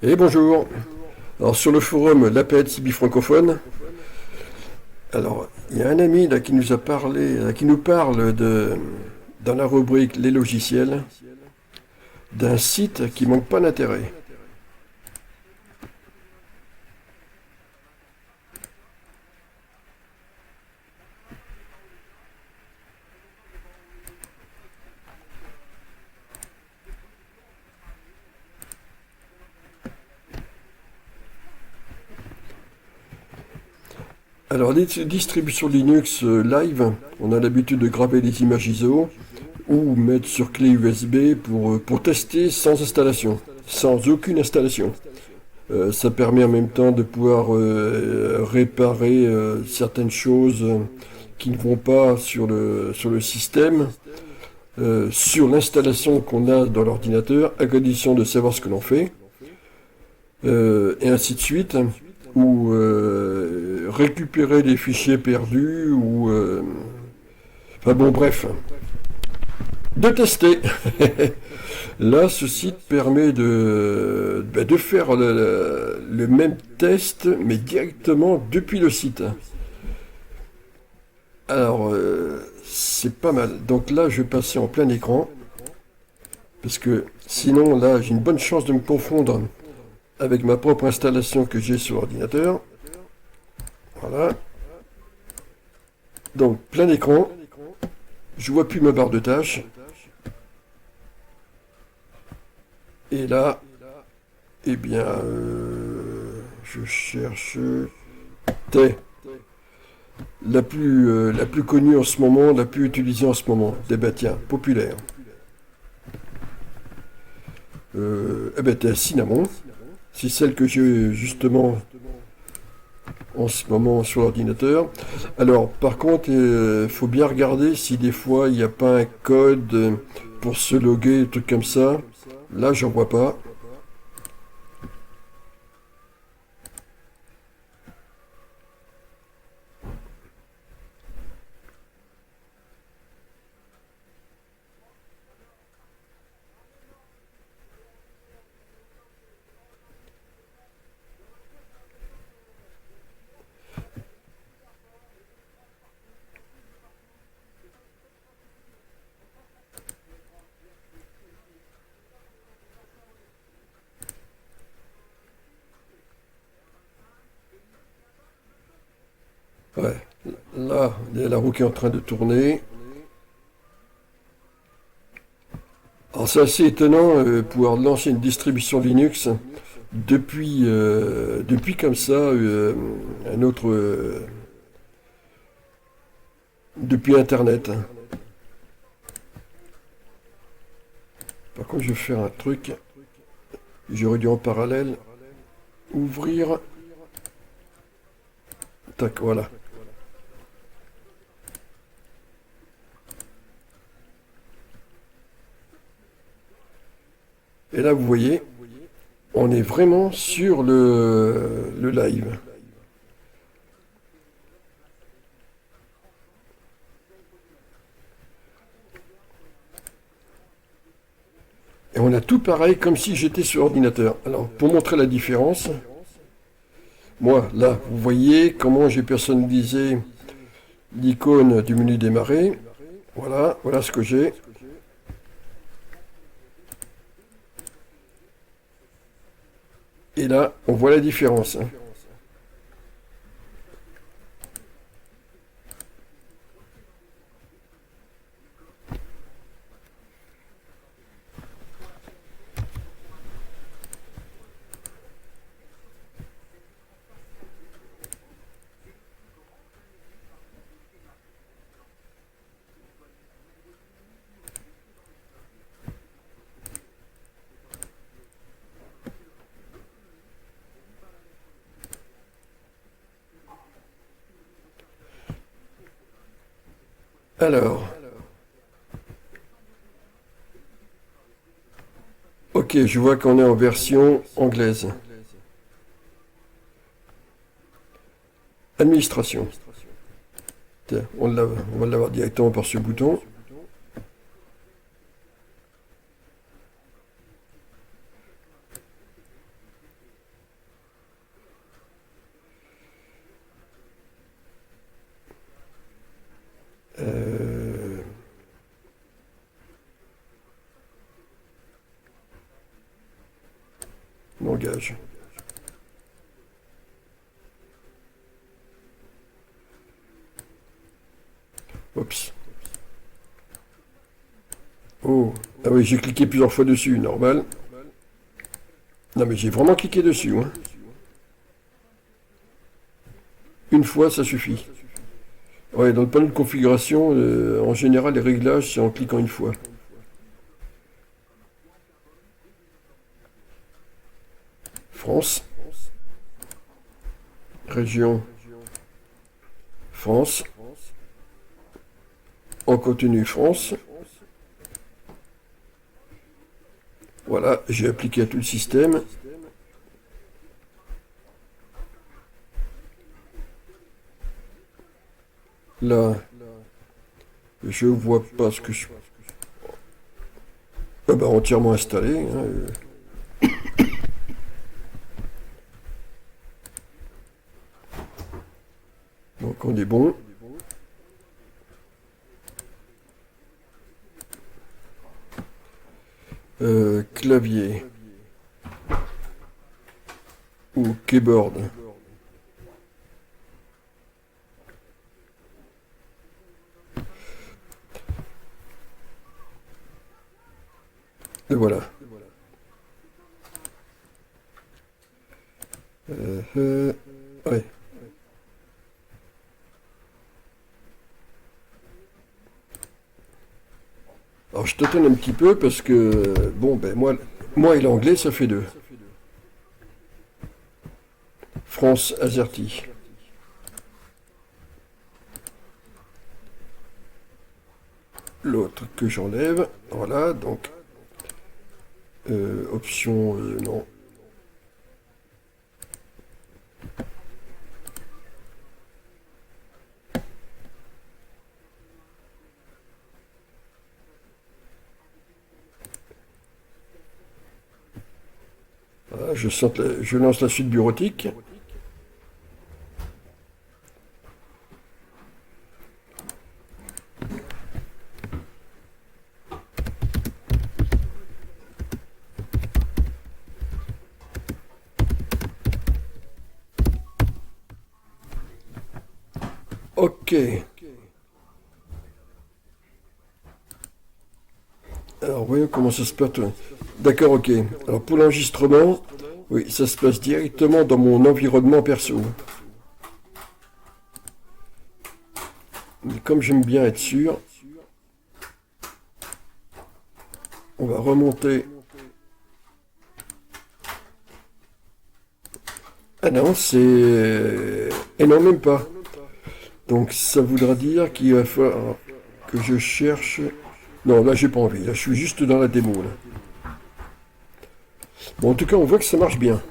Et bonjour. Alors sur le forum l'APET Cibi francophone, alors il y a un ami là qui nous a parlé, qui nous parle dans la rubrique les logiciels, d'un site qui manque pas d'intérêt. Alors les distributions Linux live, on a l'habitude de graver des images ISO ou mettre sur clé USB pour tester sans installation, sans aucune installation. Ça permet en même temps de pouvoir réparer certaines choses qui ne vont pas sur le système, sur l'installation qu'on a dans l'ordinateur, à condition de savoir ce que l'on fait, et ainsi de suite, ou récupérer des fichiers perdus, ou... enfin bon, bref, de tester. Là, ce site permet de faire le même test, mais directement depuis le site. Alors, c'est pas mal. Donc là, je vais passer en plein écran, parce que sinon, là, j'ai une bonne chance de me confondre avec ma propre installation que j'ai sur l'ordinateur. Voilà. Donc, plein écran. Je vois plus ma barre de tâches. Et là, eh bien, je cherche T. La plus connue en ce moment, la plus utilisée en ce moment. Eh ben tiens, populaire. Eh ben tiens, Cinnamon. C'est celle que j'ai justement en ce moment sur l'ordinateur. Alors, par contre, il faut bien regarder si des fois il n'y a pas un code pour se loguer, des trucs comme ça. Là, j'en vois pas. Ouais. Là, il y a la roue qui est en train de tourner. Alors, c'est assez étonnant pouvoir lancer une distribution Linux depuis comme ça un autre depuis Internet. Par contre, je vais faire un truc. J'aurais dû en parallèle ouvrir. Tac, voilà. Et là, vous voyez, on est vraiment sur le live. Et on a tout pareil comme si j'étais sur ordinateur. Alors, pour montrer la différence, moi, là, vous voyez comment j'ai personnalisé l'icône du menu démarrer. Voilà, voilà ce que j'ai. Et là, on voit la différence. Alors, ok, je vois qu'on est en version anglaise. Administration. Tiens, on va l'avoir directement par ce bouton. langage. Oups. Oh, ah oui, j'ai cliqué plusieurs fois dessus, normal. Non mais j'ai vraiment cliqué dessus, hein. Une fois, ça suffit. Ouais, dans le panneau de configuration, en général, les réglages, c'est en cliquant une fois. France. Région. France. En contenu France. Voilà, j'ai appliqué à tout le système. Là, je vois pas ce que je... Ah bah, entièrement installé, hein. Donc on est bon. Clavier ou keyboard. Et voilà. Ouais. Alors je tâtonne un petit peu parce que, bon, ben moi et l'anglais, ça fait deux. France AZERTY. L'autre que j'enlève. Voilà, donc, option, non. Voilà, je lance la suite bureautique. Ok. Alors voyons comment ça se passe. D'accord, ok. Alors pour l'enregistrement, oui, ça se passe directement dans mon environnement perso. Mais comme j'aime bien être sûr, on va remonter. Ah non, c'est... Et non, même pas. Donc ça voudra dire qu'il va falloir que je cherche... Non, là j'ai pas envie. Là je suis juste dans la démo. Là. Bon, en tout cas, on voit que ça marche bien.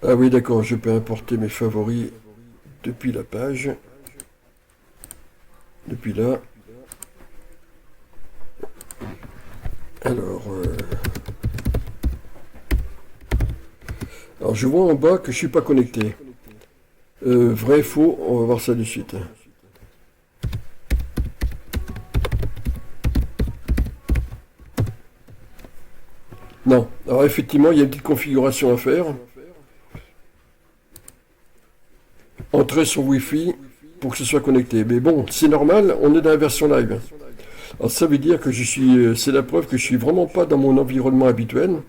Ah oui, d'accord, je peux importer mes favoris depuis la page. Depuis là. Alors, alors je vois en bas que je suis pas connecté. Vrai, faux, on va voir ça de suite. Non, alors effectivement, il y a une petite configuration à faire. Entrer son Wi-Fi pour que ce soit connecté. Mais bon, c'est normal, on est dans la version live. Alors ça veut dire que c'est la preuve que je suis vraiment pas dans mon environnement habituel,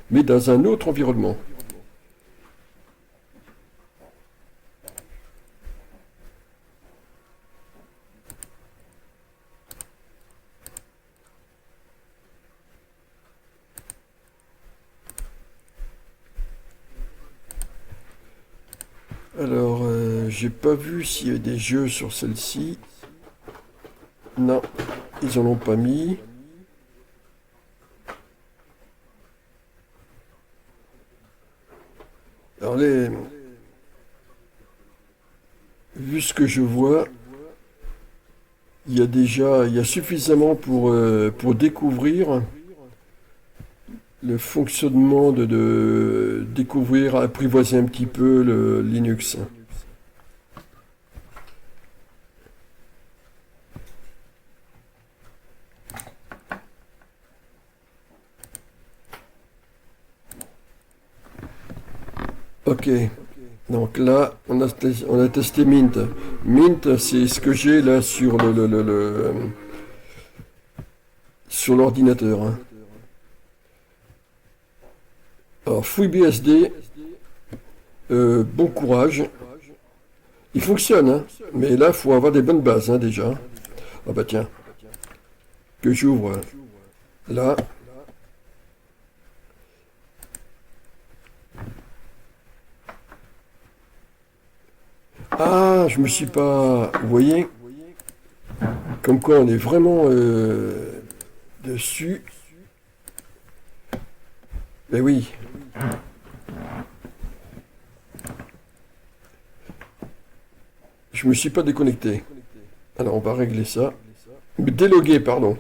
mais dans un autre environnement. Alors, j'ai pas vu s'il y avait des jeux sur celle-ci. Non, ils en ont pas mis. Alors, vu ce que je vois, il y a suffisamment pour découvrir le fonctionnement de découvrir, apprivoiser un petit peu le Linux. Ok, donc là, on a testé Mint. Mint, c'est ce que j'ai là sur sur l'ordinateur, hein. Alors, FreeBSD, bon courage. Il fonctionne, hein, mais là, il faut avoir des bonnes bases, hein, déjà. Ah bah tiens, que j'ouvre là. Ah, je me suis pas... Vous voyez, comme quoi on est vraiment dessus. Ben oui, je me suis pas déconnecté. Alors on va régler ça. Déloguer, pardon.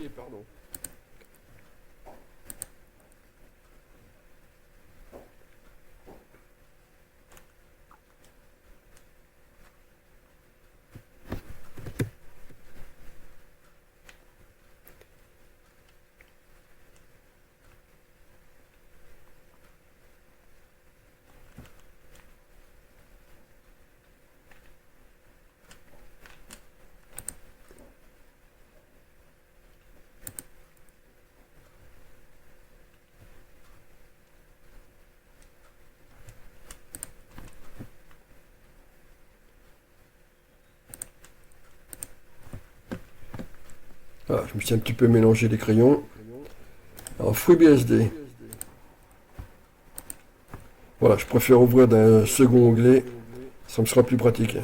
Ah, je me suis un petit peu mélangé les crayons. Alors FreeBSD. Voilà, je préfère ouvrir d'un second onglet. Ça me sera plus pratique.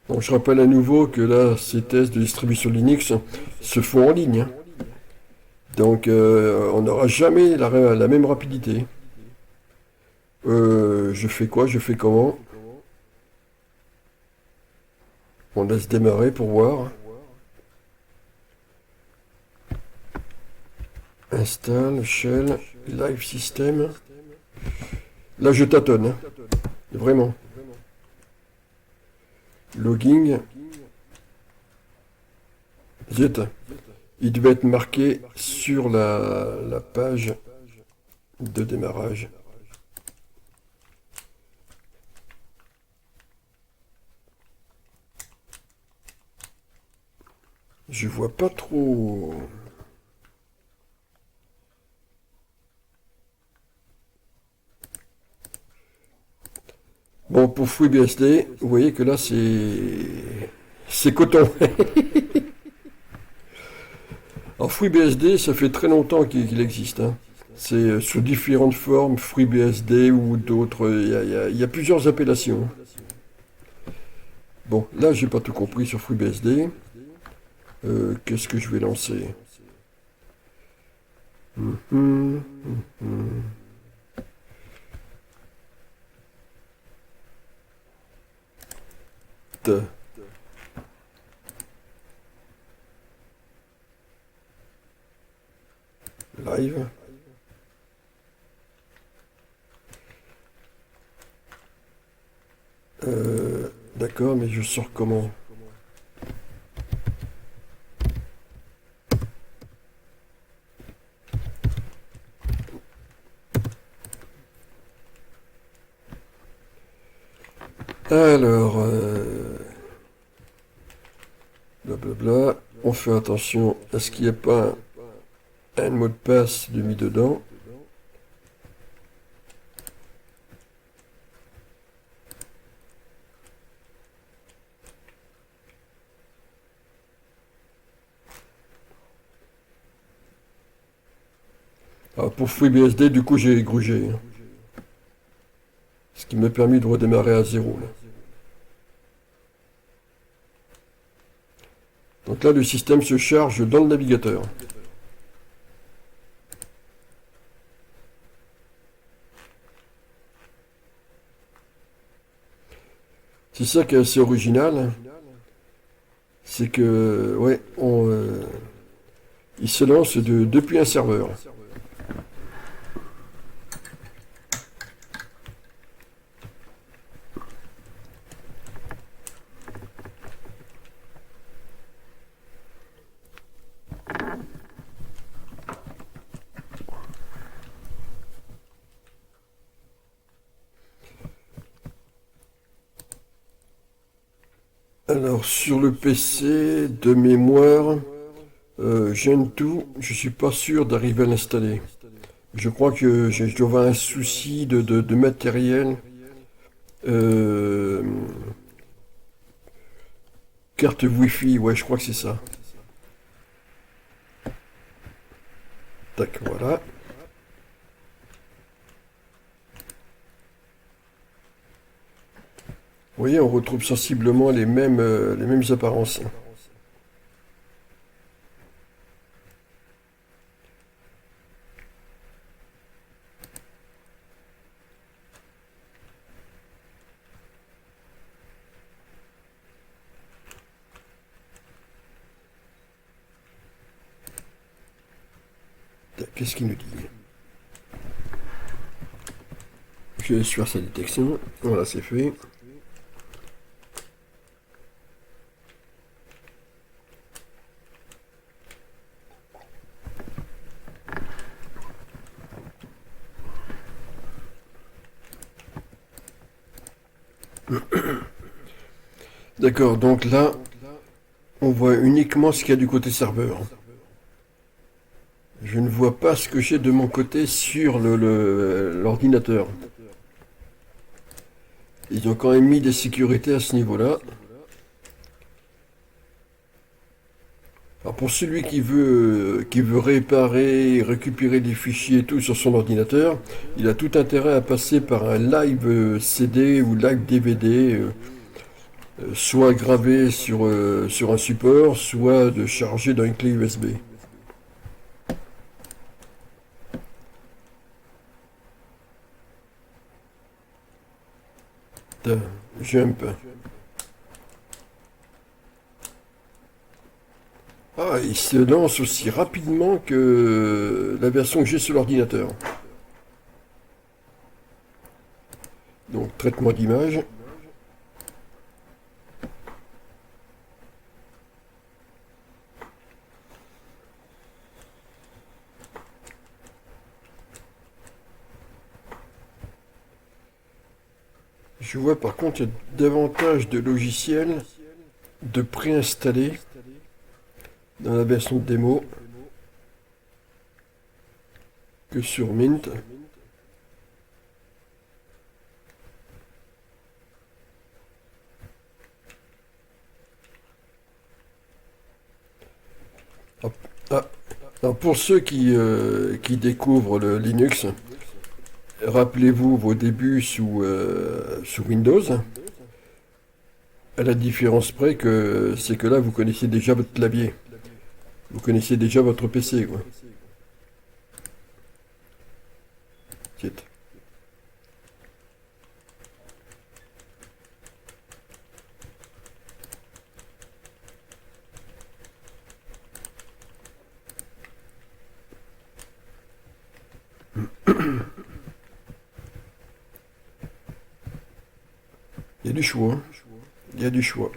Donc je rappelle à nouveau que là, ces tests de distribution Linux se font en ligne, hein. Donc on n'aura jamais la même rapidité. Je fais quoi? Je fais comment? On laisse démarrer pour voir. Install, shell, live system. Là je tâtonne, hein. Vraiment. Logging. Zut. Il devait être marqué sur la page de démarrage. Je vois pas trop. Bon, pour FreeBSD, vous voyez que là c'est coton. Alors FreeBSD, ça fait très longtemps qu'il existe, hein. C'est sous différentes formes, FreeBSD ou d'autres. Il y a plusieurs appellations. Bon, là j'ai pas tout compris sur FreeBSD. Qu'est-ce que je vais lancer? Mhm, mhm. T. Live. D'accord, mais je sors comment? Alors, blablabla. On fait attention à ce qu'il n'y ait pas un mot de passe de mis dedans. Ah, pour FreeBSD, du coup, j'ai grugé, hein. Ce qui m'a permis de redémarrer à zéro, là. Donc là, le système se charge dans le navigateur. C'est ça qui est assez original, c'est que, ouais, il se lance depuis un serveur. Alors, sur le PC, de mémoire, Gentoo, je suis pas sûr d'arriver à l'installer. Je crois que je dois avoir un souci de matériel. Euh, Carte Wi-Fi, ouais, je crois que c'est ça. Tac, voilà. Vous voyez, on retrouve sensiblement les mêmes apparences. Tac, qu'est-ce qu'il nous dit? Je laisse faire sa détection. Voilà, c'est fait. D'accord, donc là, on voit uniquement ce qu'il y a du côté serveur. Je ne vois pas ce que j'ai de mon côté sur l'ordinateur. Ils ont quand même mis des sécurités à ce niveau-là. Alors pour celui qui veut réparer, récupérer des fichiers et tout sur son ordinateur, il a tout intérêt à passer par un live CD ou live DVD, soit gravé sur un support, soit de charger dans une clé USB. Jump. Ah, il se lance aussi rapidement que la version que j'ai sur l'ordinateur. Donc, traitement d'image. Je vois par contre il y a davantage de logiciels de préinstallés dans la version de démo que sur Mint. Ah, ah, alors pour ceux qui découvrent le Linux, rappelez-vous vos débuts sous Windows, à la différence près que c'est que là vous connaissez déjà votre clavier, vous connaissez déjà votre PC, quoi. Tiens. Il y a du choix, hein. Il y a du choix.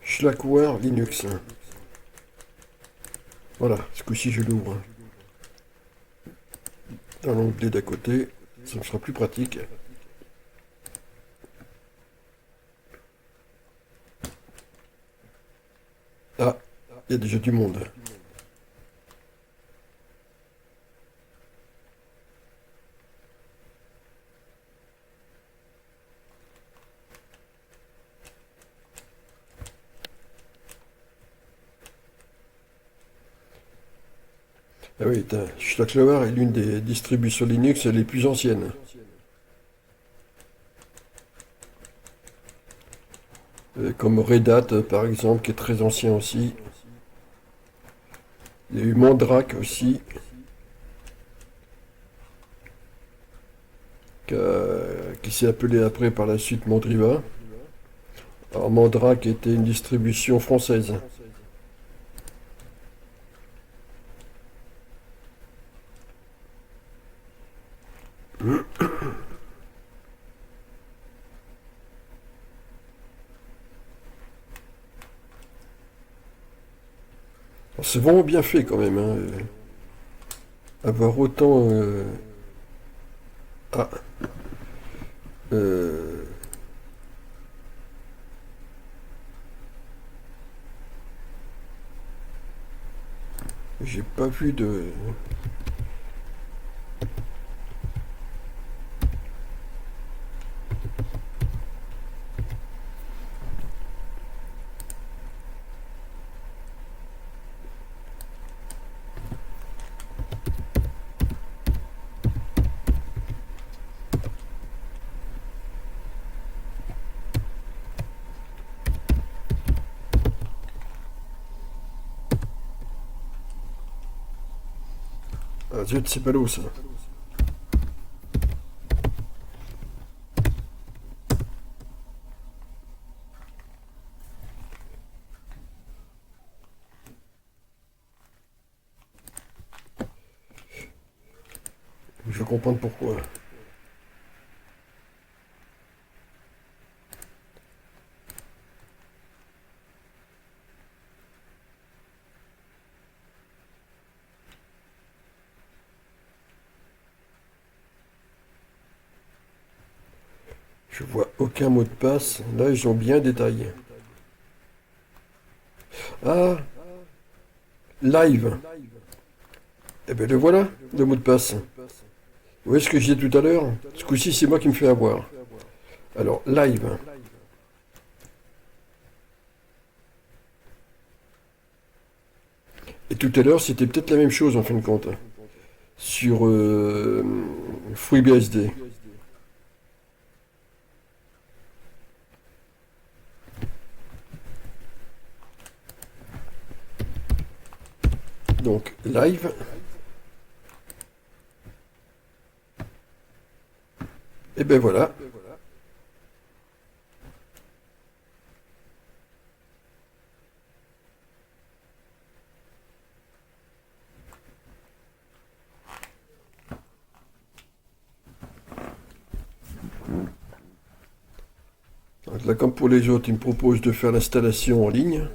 Slackware Linux. Voilà, ce coup-ci je l'ouvre dans l'onglet d'à côté, ça me sera plus pratique. Ah, il y a déjà du monde. Ah oui, Stacklower est l'une des distributions Linux les plus anciennes. Comme Red Hat, par exemple, qui est très ancien aussi. Il y a eu Mandrake aussi, qui s'est appelé après par la suite Mandriva. Alors Mandrake était une distribution française. C'est vraiment bien fait quand même, hein. Avoir autant... Ah, euh, j'ai pas vu de... Ah zut, c'est pas l'eau ça. Je vais comprendre pourquoi. Je vois aucun mot de passe. Là, ils ont bien détaillé. Ah, live. Eh bien le voilà, le mot de passe. Vous voyez ce que je disais tout à l'heure? Ce coup-ci, c'est moi qui me fais avoir. Alors, live. Et tout à l'heure, c'était peut-être la même chose en fin de compte. Sur FreeBSD. Donc, live. Et ben voilà. Donc là, comme pour les autres, il me propose de faire l'installation en ligne.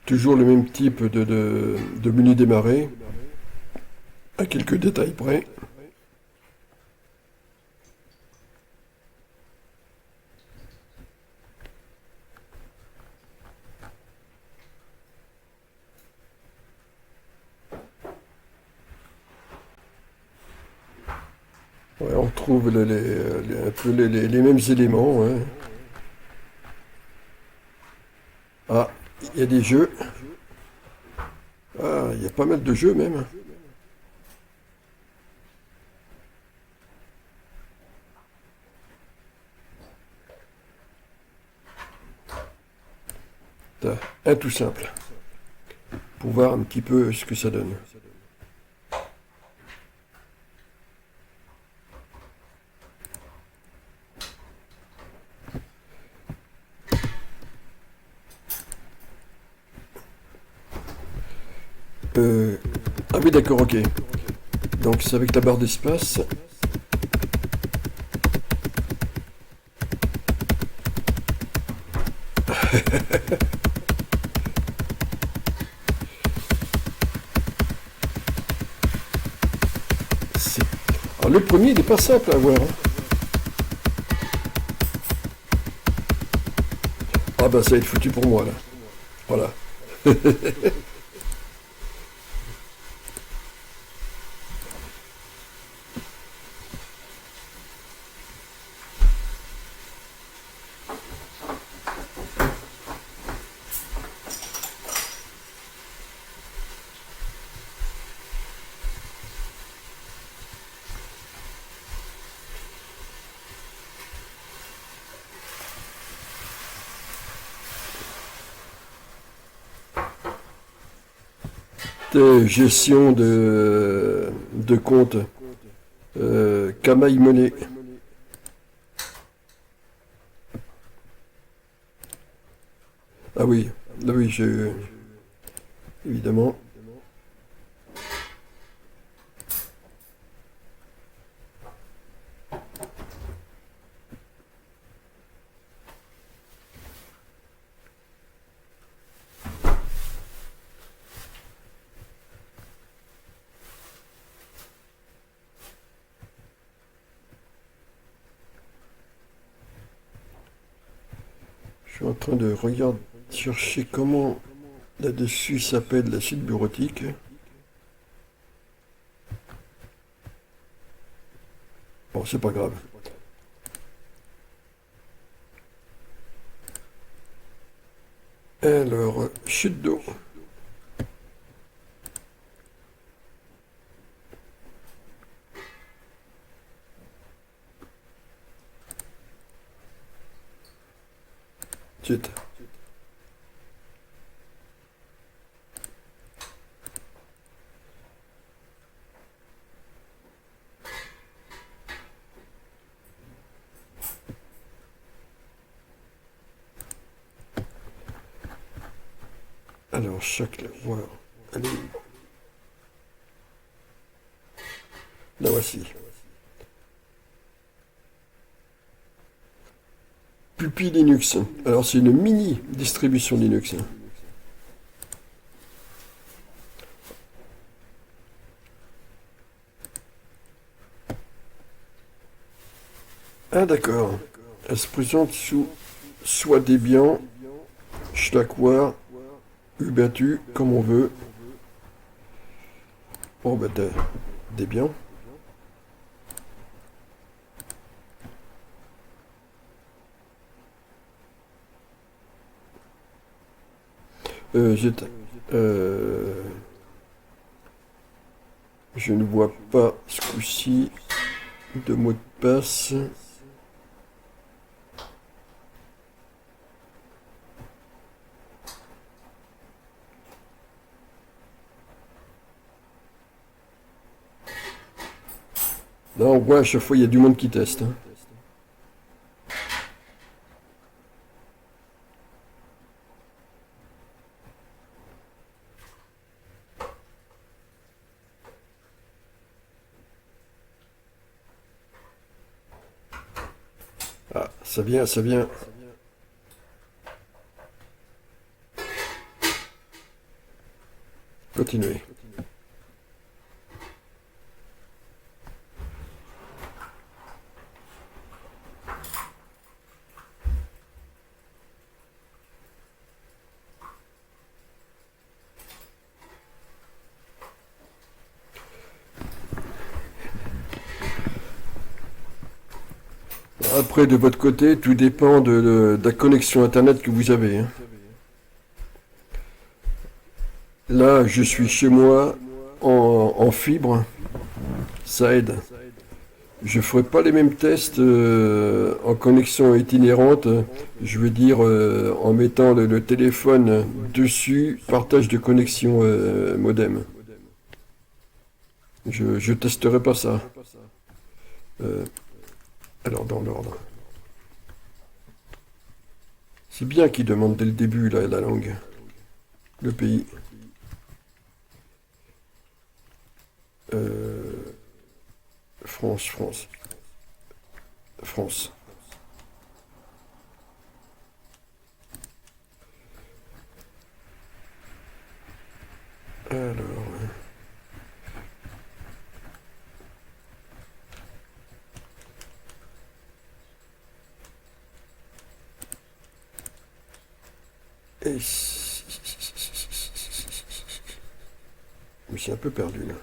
Toujours le même type de menu démarrer, à quelques détails près. Ouais, on retrouve un peu les mêmes éléments, ouais. Ah, il y a des jeux. Ah, il y a pas mal de jeux même. Un tout simple, pour voir un petit peu ce que ça donne. Euh, ah oui, d'accord, ok. Donc c'est avec la barre d'espace. C'est- Alors le premier, il n'est pas simple à voir, hein. Ah bah ça va être foutu pour moi là. Voilà. C'était gestion de compte. Kamaï Money. Ah oui, évidemment. Je suis en train de regarder, chercher comment là-dessus s'appelle la suite bureautique. Bon, c'est pas grave. Alors, chute d'eau. Zut. Alors, chaque... Voilà. Allez. La voici. Puppy Linux. Alors, c'est une mini distribution Linux. Ah, d'accord. Elle se présente sous soit Debian, Slackware, Ubuntu, comme on veut. Bon, bah, Debian. J'ai... Euh, je ne vois pas ce coup-ci de mot de passe. Non, ouais, à chaque fois, il y a du monde qui teste, hein. Ah, ça vient, ça vient. Continuez. Après, de votre côté, tout dépend de la connexion Internet que vous avez, hein. Là, je suis chez moi en fibre, ça aide. Je ferai pas les mêmes tests en connexion itinérante, je veux dire en mettant le téléphone dessus, partage de connexion modem. Je testerai pas ça. Euh, alors dans l'ordre. C'est bien qu'il demande dès le début la langue, le pays. Euh, France, France, France. Alors, et je me suis un peu perdu là.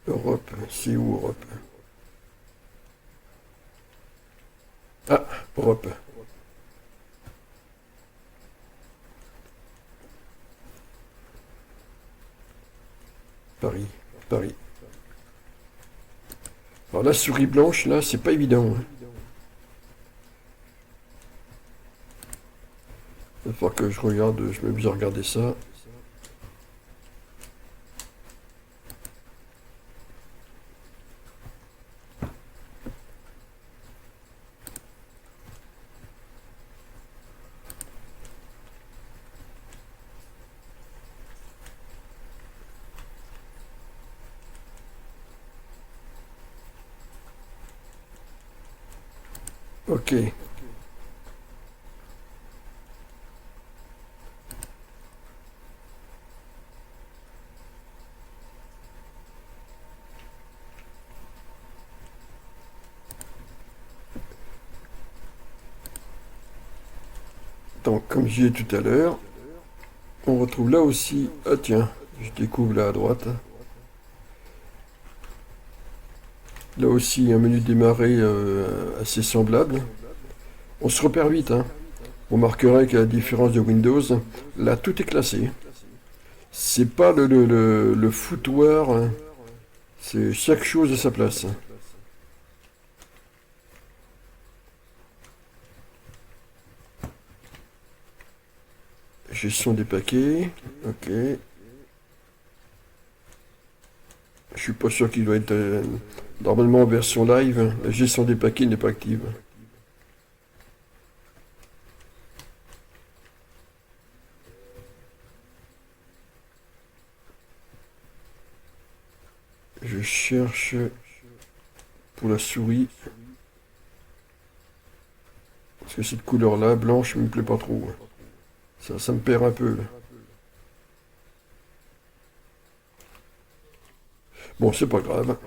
Europe, c'est où Europe? Ah, Europe. Paris, Paris. Alors la souris blanche, là, c'est pas évident, hein. Il va falloir que je regarde, je m'amuse à regarder ça. Ok. Donc, comme j'ai dit tout à l'heure, on retrouve là aussi... Ah tiens, je découvre là à droite. Là aussi, un menu démarrer assez semblable. On se repère vite, hein. On remarquerait qu'à la différence de Windows, là, tout est classé. C'est pas le foutoir, hein. C'est chaque chose à sa place. Gestion des paquets. Ok. Je suis pas sûr qu'il doit être... normalement en version live, la gestion des paquets n'est pas active. Je cherche pour la souris. Parce que cette couleur-là, blanche, me plaît pas trop. Ça me perd un peu, là. Bon, c'est pas grave.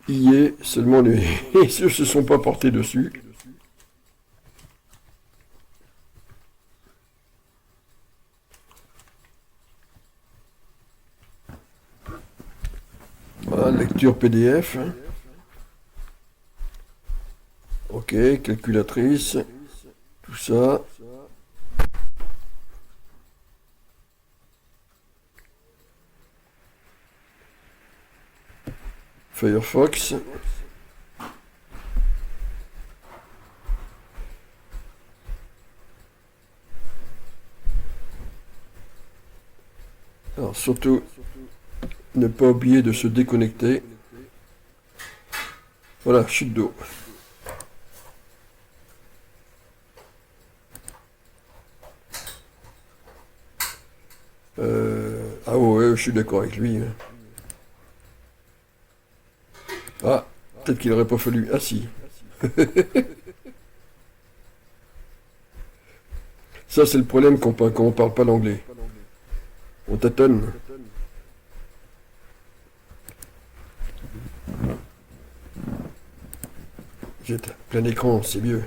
Y est, seulement les yeux se sont pas portés dessus. Voilà, lecture PDF. Ok, calculatrice. Tout ça. Firefox. Alors surtout, ne pas oublier de se déconnecter. Voilà, chute d'eau. Ah ouais, je suis d'accord avec lui, hein. Ah, peut-être qu'il aurait pas fallu. Ah si. Ça, c'est le problème quand on parle pas l'anglais. On tâtonne. J'ai plein écran, c'est mieux.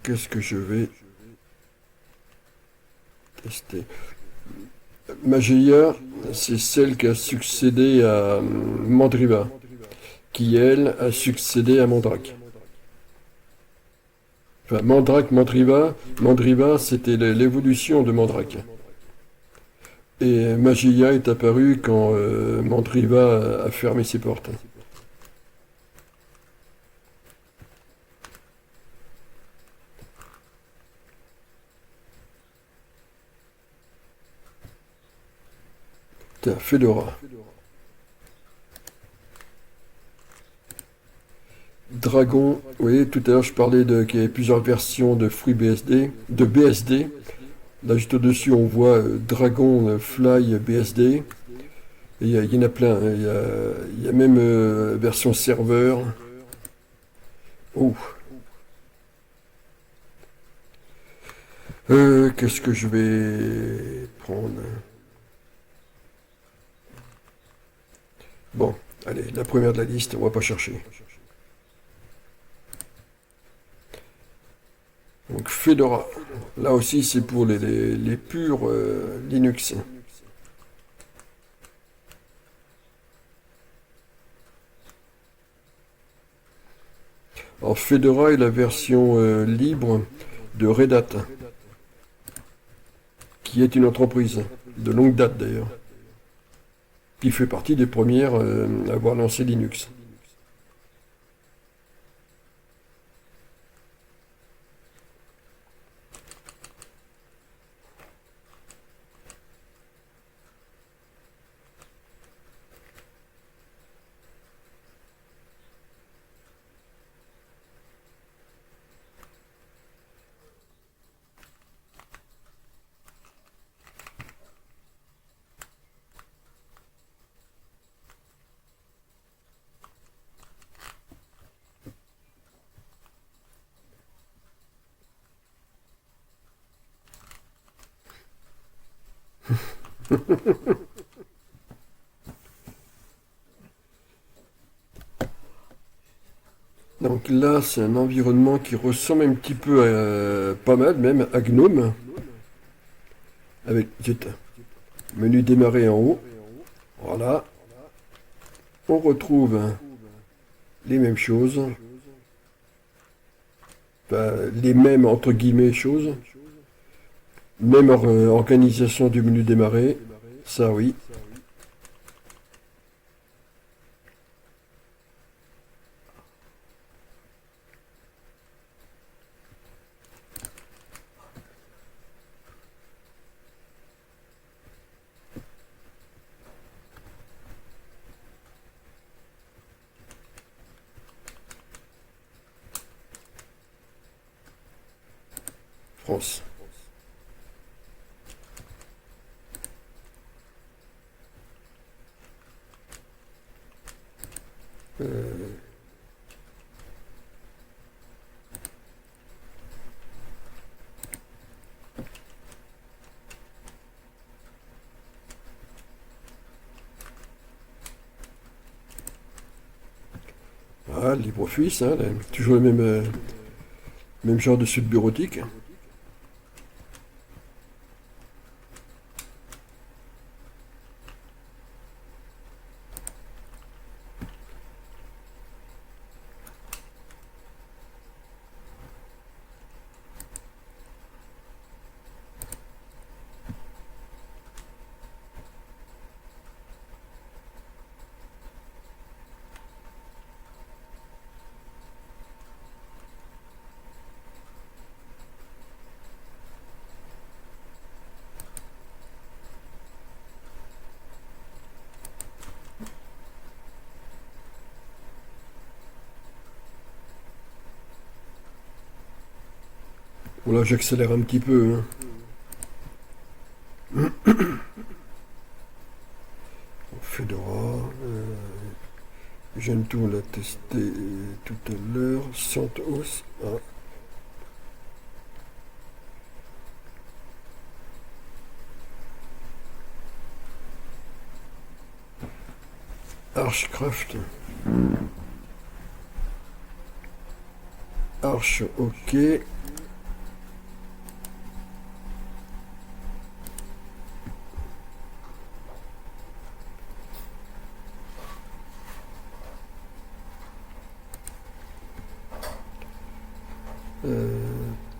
Qu'est-ce que je vais tester? Mageia, c'est celle qui a succédé à Mandriva, qui elle a succédé à Mandrake. Enfin, Mandrake, Mandriva, c'était l'évolution de Mandrake. Et Mageia est apparue quand Mandriva a fermé ses portes. Tiens, Fedora. Dragon, oui, tout à l'heure je parlais qu'il y avait plusieurs versions de FreeBSD, de BSD. Là, juste au-dessus, on voit Dragon Fly BSD. Et il y en a plein, hein. Il y a même version serveur. Oh. Qu'est-ce que je vais prendre? Bon, allez, la première de la liste, on va pas chercher. Donc Fedora. Là aussi, c'est pour les purs Linux. Alors Fedora est la version libre de Red Hat, qui est une entreprise de longue date d'ailleurs. qui fait partie des premières à avoir lancé Linux. Donc là, c'est un environnement qui ressemble un petit peu à, pas mal même, à GNOME, avec zut, menu démarrer en haut. Voilà, on retrouve les mêmes choses, enfin, les mêmes entre guillemets choses, même organisation du menu démarrer, ça oui. France. Euh, Ah, LibreOffice, hein, toujours le même genre de suite bureautique. Bon là, j'accélère un petit peu, hein. Fedora, Gentoo, on l'a testé tout à l'heure. CentOS, ah. Archcraft. Arch, ok.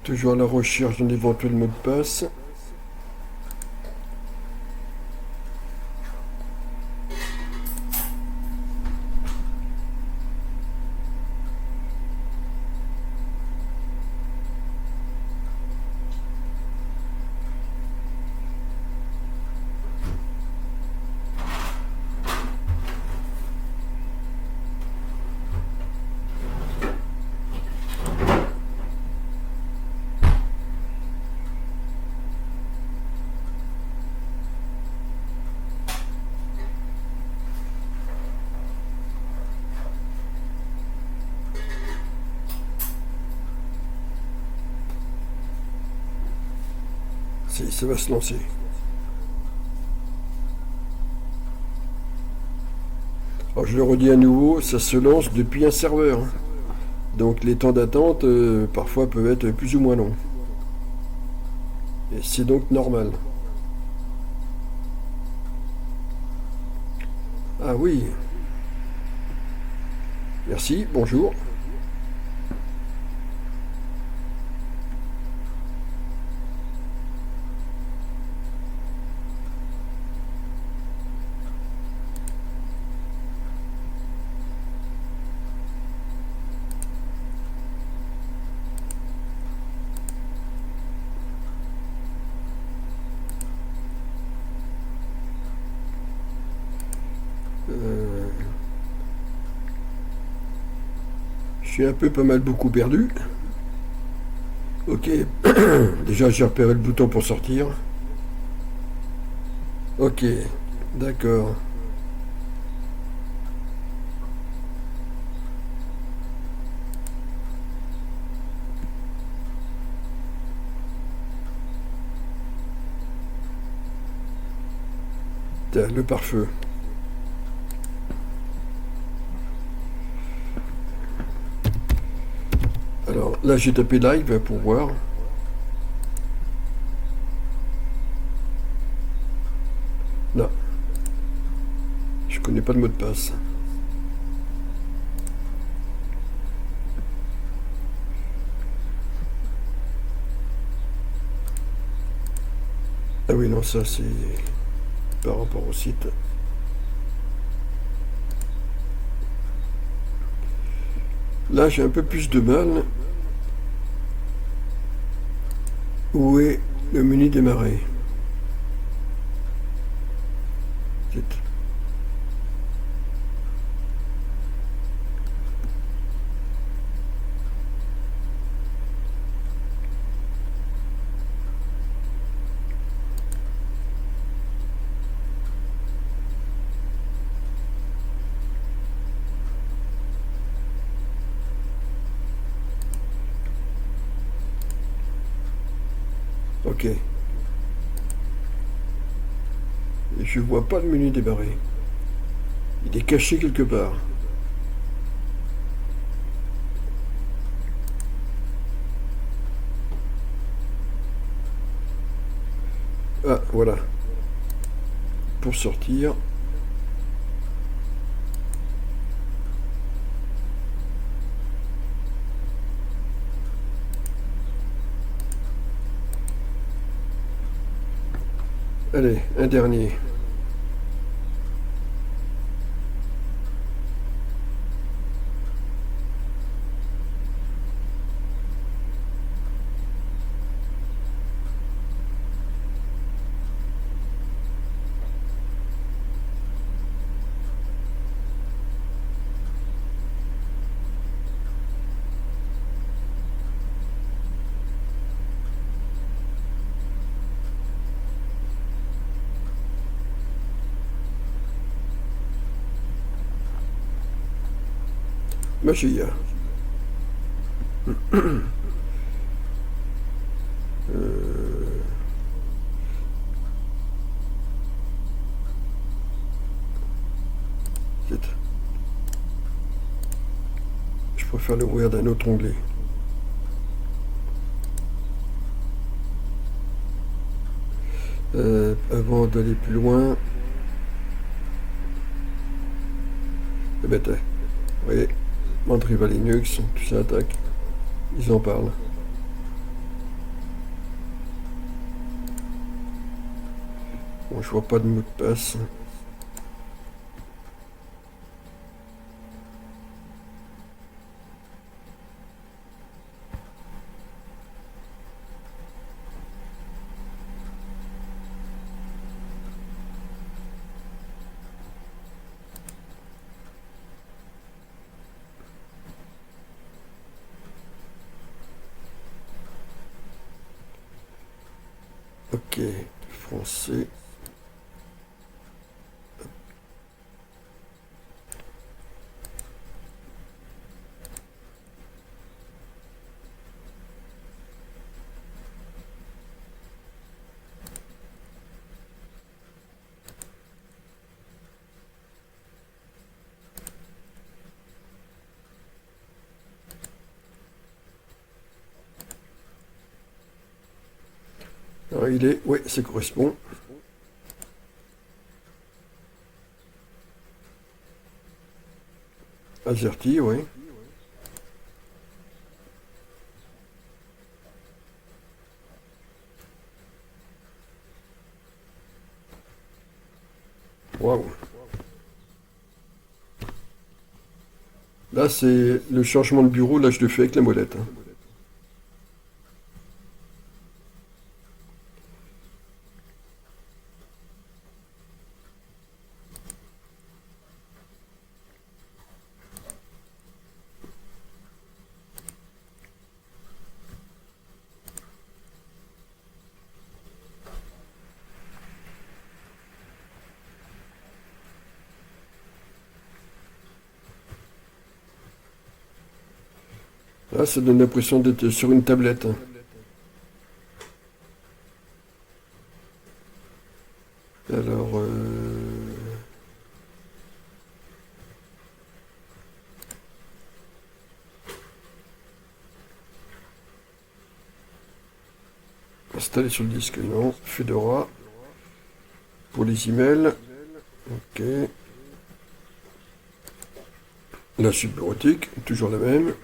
Toujours à la recherche d'un éventuel mot de passe. Ça va se lancer. Alors je le redis à nouveau, ça se lance depuis un serveur, hein. Donc les temps d'attente parfois peuvent être plus ou moins longs. Et c'est donc normal. Ah oui. Merci, bonjour. Je suis un peu pas mal beaucoup perdu. Ok, déjà j'ai repéré le bouton pour sortir. Ok, d'accord. Le pare-feu. Alors là j'ai tapé live pour voir. Là, je connais pas le mot de passe. Ah oui non ça c'est par rapport au site. Là j'ai un peu plus de mal. Où est le menu démarrer? Zut. Ok. Et je vois pas le menu démarrer. Il est caché quelque part. Ah voilà. Pour sortir. Allez, un dernier. Magia. Euh, zut. Je préfère l'ouvrir d'un autre onglet. Avant d'aller plus loin. Eh ben, vous voyez, Mandriva Linux, tout ça attaque. Ils en parlent. Bon, je vois pas de mot de passe. Ok, français. Alors il est, oui, ça correspond. Azerty, oui. Waouh. Là, c'est le changement de bureau, là, je le fais avec la molette. Hein. Ah, ça donne l'impression d'être sur une tablette. Alors, installer sur le disque, non. Fedora. Pour les emails. Ok. La suite bureautique, toujours la même.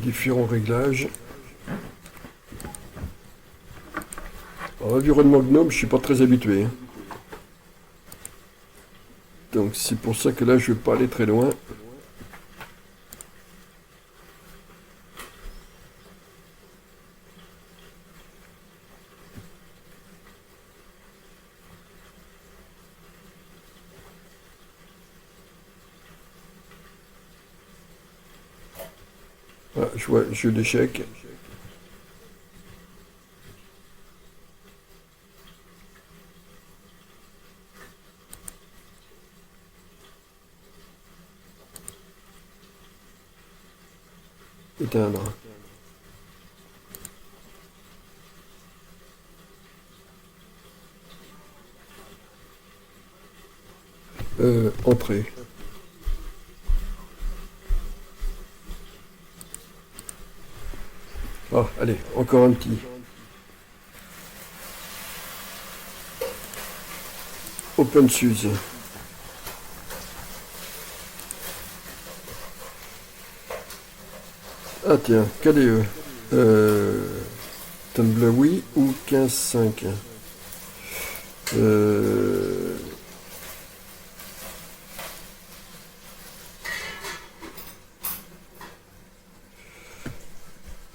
Différents réglages. Alors, environnement GNOME, je suis pas très habitué. Donc c'est pour ça que là je vais pas aller très loin. Ah, je vois jeu d'échecs. Éteindre. Entrée. Ah, allez, encore un petit. OpenSUSE. Ah tiens, KDE. Tumblr oui ou 15.5.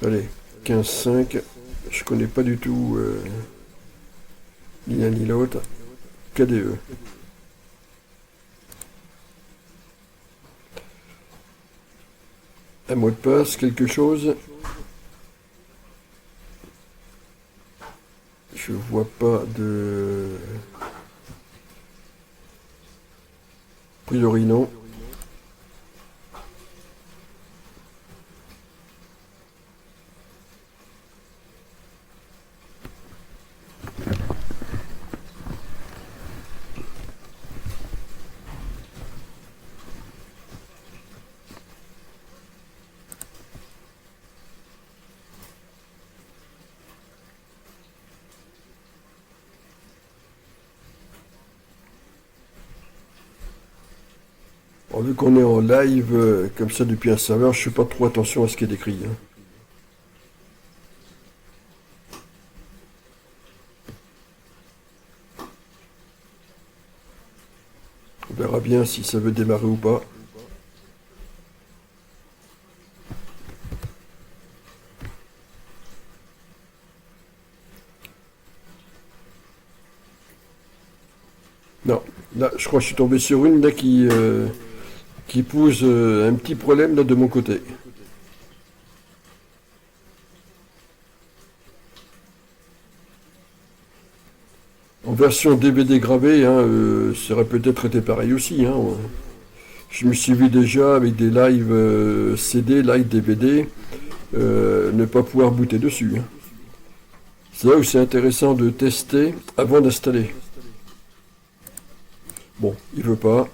Allez, 15.5. Je connais pas du tout ni l'un ni l'autre. KDE. Un mot de passe, quelque chose. Je vois pas de... A priori non. Alors, vu qu'on est en live comme ça depuis un serveur, je fais pas trop attention à ce qui est décrit. Hein. On verra bien si ça veut démarrer ou pas. Non, là, je crois que je suis tombé sur une là qui pose un petit problème là de mon côté. En version DVD gravée, hein, ça aurait peut-être été pareil aussi. Hein. Je me suis vu déjà avec des lives CD, live DVD, ne pas pouvoir booter dessus. Hein. C'est là où c'est intéressant de tester avant d'installer. Bon, il veut pas.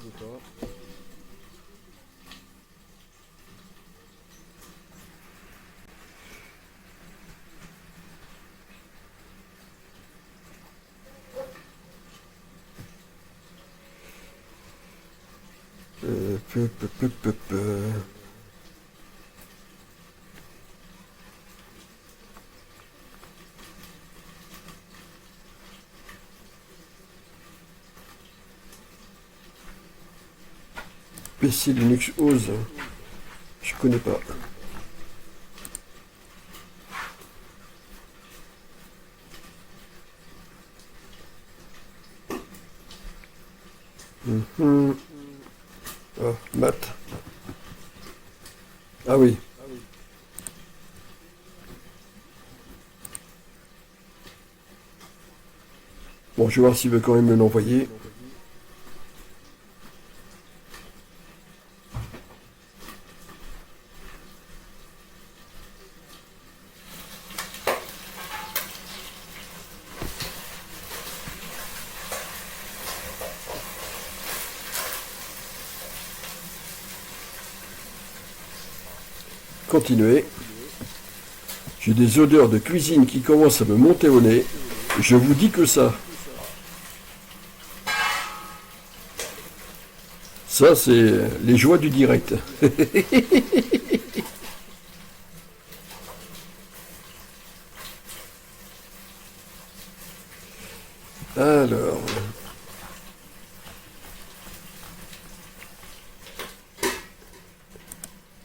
Peu, peu, peu, peu, peu. PC Linux OS, je connais pas. Mhm. Ah, Matt. Ah oui. Bon, je vais voir s'il veut quand même me l'envoyer. Continuez. J'ai des odeurs de cuisine qui commencent à me monter au nez. Je vous dis que ça. Ça, c'est les joies du direct. Alors,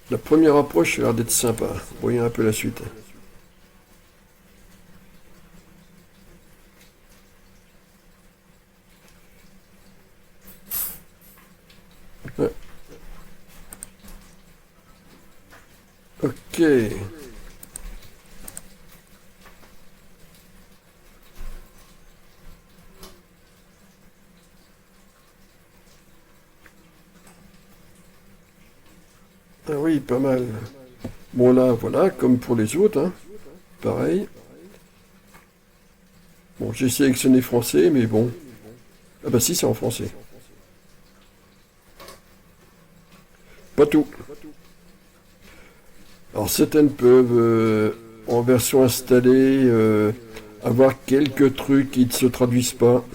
la première approche a l'air d'être sympa. Voyons un peu la suite. Ouais. Ok. Ah oui, pas mal. Bon là, voilà, comme pour les autres, hein. Pareil. Bon, j'ai sélectionné français, mais bon. Ah bah si, c'est en français. Pas tout. Alors certaines peuvent, en version installée, avoir quelques trucs qui ne se traduisent pas.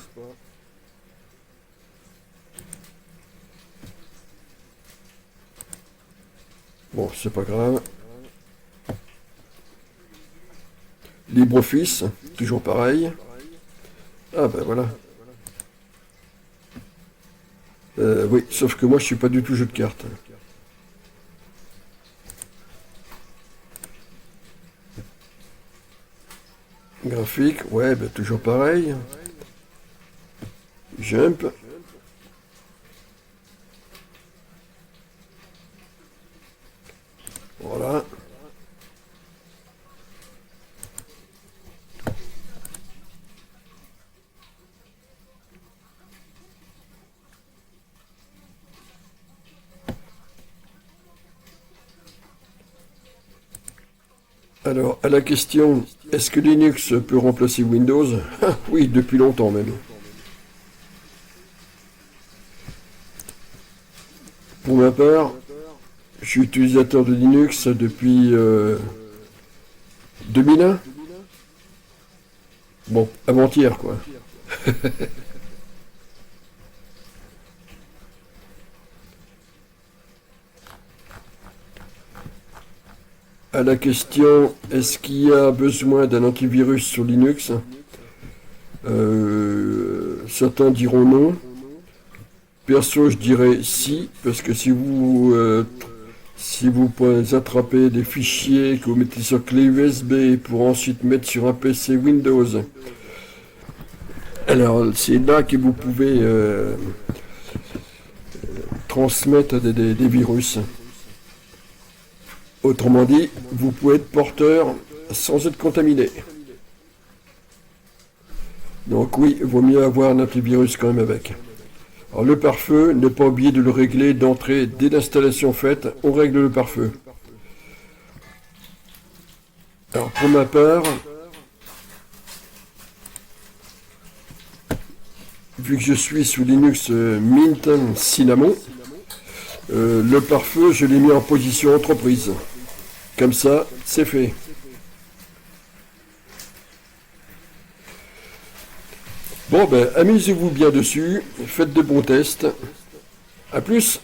Bon, c'est pas grave. LibreOffice, toujours pareil. Ah ben voilà. Oui, sauf que moi je suis pas du tout jeu de cartes. Graphique, ouais, ben toujours pareil. Jump. Voilà. Alors, à la question, est-ce que Linux peut remplacer Windows? Ah, oui, depuis longtemps même. Pour ma part, je suis utilisateur de Linux depuis 2001. Bon, avant-hier quoi. À la question, est-ce qu'il y a besoin d'un antivirus sur Linux? Certains diront non. Perso, je dirais si, parce que si vous pouvez attraper des fichiers que vous mettez sur clé USB pour ensuite mettre sur un PC Windows, alors c'est là que vous pouvez transmettre des virus. Autrement dit, vous pouvez être porteur sans être contaminé. Donc oui, il vaut mieux avoir un antivirus quand même avec. Alors le pare-feu, ne pas oublier de le régler d'entrée dès l'installation faite, on règle le pare-feu. Alors pour ma part, vu que je suis sous Linux Mint Cinnamon, le pare-feu, je l'ai mis en position entreprise. Comme ça, c'est fait. Bon ben, amusez-vous bien dessus, faites de bons tests. A plus.